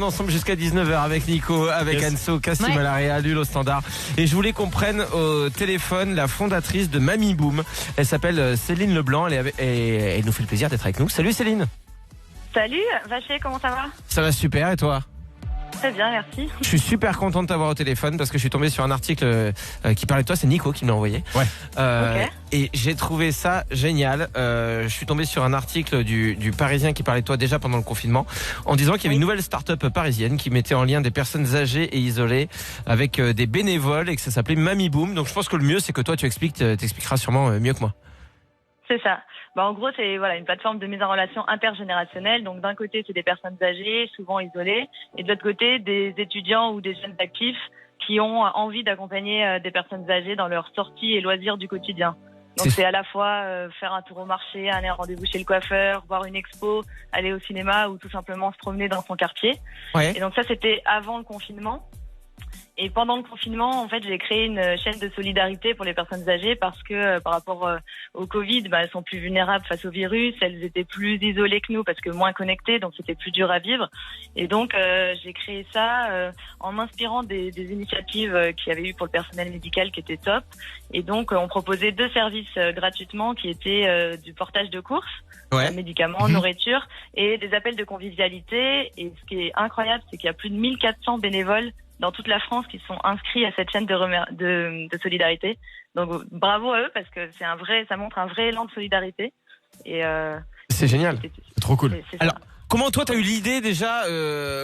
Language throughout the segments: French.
Ensemble jusqu'à 19h avec Nico, avec Anso, Cassim à l'Area, Lul au standard. Et je voulais qu'on prenne au téléphone la fondatrice de Mamie Boom. Elle s'appelle Céline Leblanc et elle nous fait le plaisir d'être avec nous. Salut Céline. Salut, Vacher, comment ça va? Ça va super et toi? Très bien, merci. Je suis super content de t'avoir au téléphone parce que je suis tombé sur un article qui parlait de toi, c'est Nico qui me l'a envoyé. Ouais. Ok. Et j'ai trouvé ça génial. Je suis tombé sur un article du Parisien qui parlait de toi déjà pendant le confinement en disant qu'il y avait une nouvelle start-up parisienne qui mettait en lien des personnes âgées et isolées avec des bénévoles et que ça s'appelait Mamie Boom. Donc je pense que le mieux c'est que toi tu t'expliqueras sûrement mieux que moi. C'est ça. En gros, c'est une plateforme de mise en relation intergénérationnelle. Donc d'un côté, c'est des personnes âgées, souvent isolées, et de l'autre côté, des étudiants ou des jeunes actifs qui ont envie d'accompagner des personnes âgées dans leurs sorties et loisirs du quotidien. Donc c'est à la fois faire un tour au marché, aller à un rendez-vous chez le coiffeur, voir une expo, aller au cinéma ou tout simplement se promener dans son quartier. Ouais. Et donc ça, c'était avant le confinement. Et pendant le confinement, en fait, j'ai créé une chaîne de solidarité pour les personnes âgées parce que par rapport au Covid, elles sont plus vulnérables face au virus, elles étaient plus isolées que nous parce que moins connectées, donc c'était plus dur à vivre. Et donc, j'ai créé ça en m'inspirant des initiatives qu'il y avait eu pour le personnel médical qui étaient top. Et donc, on proposait 2 services gratuitement qui étaient du portage de courses, médicaments, nourriture, et des appels de convivialité. Et ce qui est incroyable, c'est qu'il y a plus de 1400 bénévoles dans toute la France qui sont inscrits à cette chaîne de solidarité. Donc bravo à eux parce que ça montre un vrai élan de solidarité. Et c'est génial, c'est trop cool. Alors, comment toi t'as eu l'idée déjà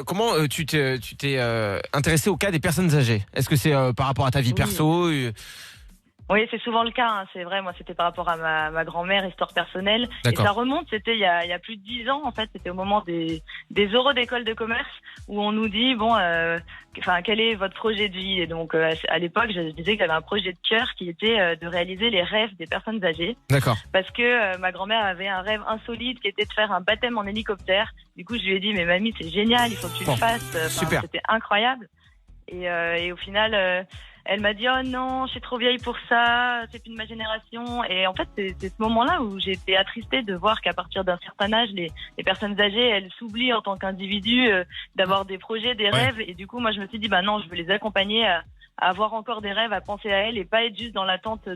comment tu t'es intéressé au cas des personnes âgées? Est-ce que c'est par rapport à ta vie perso? Oui, c'est souvent le cas. Hein. C'est vrai, moi, c'était par rapport à ma grand-mère, histoire personnelle. D'accord. Et ça remonte, c'était il y a plus de 10 ans, en fait. C'était au moment des euros d'école de commerce où on nous dit, quel est votre projet de vie? Et donc, à l'époque, je disais que j'avais un projet de cœur qui était de réaliser les rêves des personnes âgées. D'accord. Parce que ma grand-mère avait un rêve insolite qui était de faire un baptême en hélicoptère. Du coup, je lui ai dit, mais mamie, c'est génial, il faut que tu le fasses. Super. C'était incroyable. Et au final, elle m'a dit, oh non, je suis trop vieille pour ça, c'est plus de ma génération. Et en fait, c'est ce moment-là où j'ai été attristée de voir qu'à partir d'un certain âge, les personnes âgées, elles s'oublient en tant qu'individus, d'avoir des projets, des rêves. Et du coup, moi, je me suis dit, non, je veux les accompagner à avoir encore des rêves, à penser à elles et pas être juste dans l'attente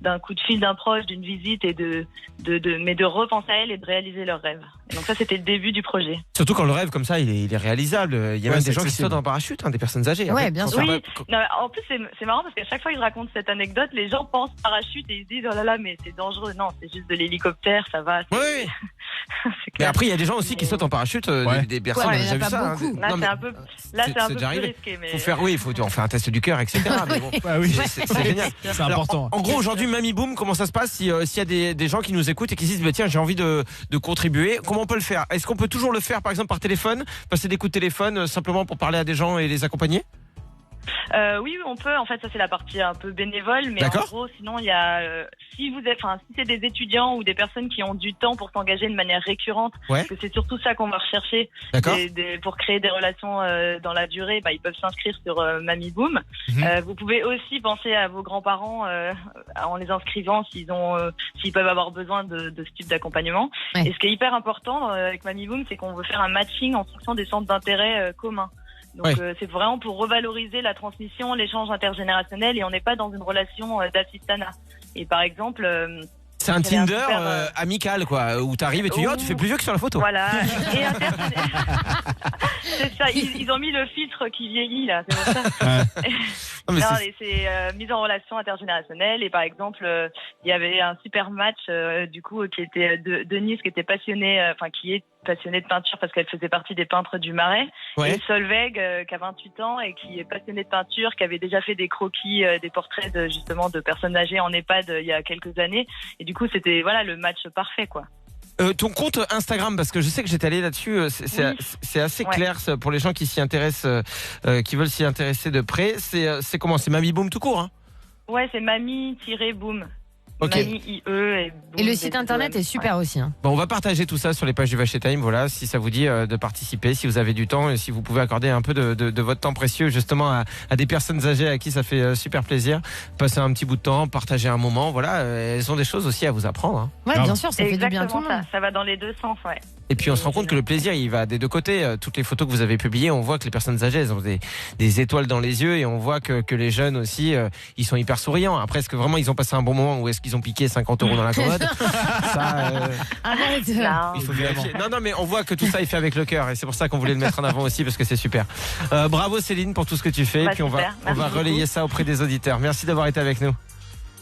d'un coup de fil d'un proche, d'une visite mais de repenser à elles et de réaliser leurs rêves. Et donc ça, c'était le début du projet. Surtout quand le rêve comme ça, il est réalisable. Il y a même des gens qui sautent en parachute, des personnes âgées. Ouais, bien sûr. Oui. Non, en plus, c'est marrant parce qu'à chaque fois que je raconte cette anecdote, les gens pensent parachute et ils se disent, oh là là, mais c'est dangereux. Non, c'est juste de l'hélicoptère, ça va. Oui. Mais après, il y a des gens aussi qui sautent en parachute, des personnes. J'ai vu ça. Là, c'est un peu plus risqué. Mais... On fait un test du cœur, etc. Mais bon, c'est génial. C'est important. En gros, aujourd'hui, Mamie Boom, comment ça se passe s'il y a des gens qui nous écoutent et qui se disent, tiens, j'ai envie de contribuer, comment on peut le faire? Est-ce qu'on peut toujours le faire, par exemple, par téléphone, passer des coups de téléphone simplement pour parler à des gens et les accompagner? Oui, on peut. En fait, ça c'est la partie un peu bénévole, mais D'accord. en gros, sinon il y a si c'est des étudiants ou des personnes qui ont du temps pour s'engager de manière récurrente, parce que c'est surtout ça qu'on va rechercher. D'accord. Pour créer des relations dans la durée, ils peuvent s'inscrire sur Mamie Boom. Vous pouvez aussi penser à vos grands-parents en les inscrivant s'ils peuvent avoir besoin de ce type d'accompagnement. Ouais. Et ce qui est hyper important avec Mamie Boom, c'est qu'on veut faire un matching en fonction des centres d'intérêt communs. Donc c'est vraiment pour revaloriser la transmission, l'échange intergénérationnel, et on n'est pas dans une relation d'assistanat. Et par exemple, c'est un Tinder amical, quoi, où t'arrives et tu dis, tu fais plus vieux que sur la photo. Voilà. Et c'est ça, ils ont mis le filtre qui vieillit là, c'est pour ça. C'est mise en relation intergénérationnelle. Et par exemple, il y avait un super match qui était Denise, qui était passionnée, qui est passionnée de peinture parce qu'elle faisait partie des peintres du Marais. Ouais. Et Solveig, qui a 28 ans et qui est passionnée de peinture, qui avait déjà fait des croquis, des portraits de personnes âgées en EHPAD il y a quelques années. Et du coup, c'était le match parfait, quoi. Ton compte Instagram, parce que je sais que j'étais allé là-dessus, c'est assez clair pour les gens qui s'y intéressent, qui veulent s'y intéresser de près. C'est comment? C'est Mamie Boom tout court, hein? Ouais, c'est mamie-boom. Ok. Mani IE Et le site internet est super aussi. Hein. Bon, on va partager tout ça sur les pages du Vacher Time. Voilà, si ça vous dit de participer, si vous avez du temps et si vous pouvez accorder un peu de votre temps précieux justement à des personnes âgées à qui ça fait super plaisir. Passer un petit bout de temps, partager un moment. Voilà, elles ont des choses aussi à vous apprendre. Hein. Ouais, bien sûr, ça fait du bien à tout le monde. Ça va dans les deux sens, ouais. Et puis on se rend compte que le plaisir, il va des deux côtés. Toutes les photos que vous avez publiées, on voit que les personnes âgées, elles ont des étoiles dans les yeux et on voit que les jeunes aussi, ils sont hyper souriants. Après, est-ce que vraiment ils ont passé un bon moment ou est-ce qu'ils ont piqué 50 € dans la commode? Ça, Arrête. il faut vérifier. Non, mais on voit que tout ça est fait avec le cœur et c'est pour ça qu'on voulait le mettre en avant aussi parce que c'est super. Bravo Céline pour tout ce que tu fais. Et puis on va relayer ça auprès des auditeurs. Merci d'avoir été avec nous.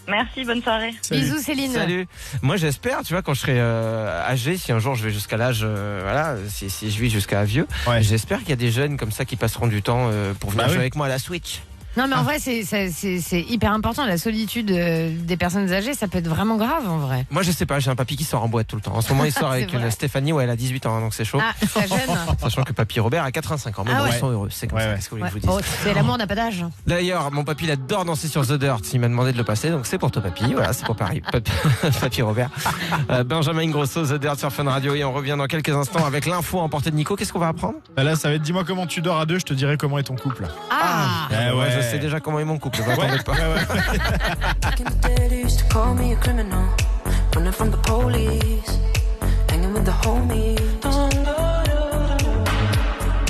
Merci, bonne soirée. Salut. Bisous Céline. Salut. Moi j'espère, tu vois, quand je serai âgé, si un jour je vais jusqu'à l'âge, voilà, si je vis jusqu'à vieux, j'espère qu'il y a des jeunes comme ça qui passeront du temps pour venir jouer avec moi à la Switch. Non mais en vrai c'est hyper important, la solitude des personnes âgées, ça peut être vraiment grave en vrai. Moi je sais pas, j'ai un papy qui sort en boîte tout le temps. En ce moment il sort avec une Stéphanie, elle a 18 ans donc c'est chaud. Ah, ça gêne. Sachant que papy Robert a 85 ans, mais ils sont heureux, c'est comme ça, qu'est-ce que vous voulez que je vous dise. C'est l'amour n'a pas d'âge. D'ailleurs, mon papy il adore danser sur The Dirt, il m'a demandé de le passer, donc c'est pour toi papy, voilà, c'est pour Paris. Papy Robert. Benjamin Ingrosso, The Dirt sur Fun Radio et on revient dans quelques instants avec l'info en portée de Nico. Qu'est-ce qu'on va apprendre? Là ça va être dis-moi comment tu dors à deux, je te dirai comment est ton couple. Ouais, je sais déjà comment est mon couple. Attendez pas. Back in the day, they used to call me a criminal. Running from the police, hanging with the homies.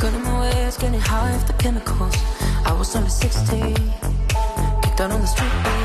Got in my way, it's getting high off the chemicals. I was only 16, kicked out on the street.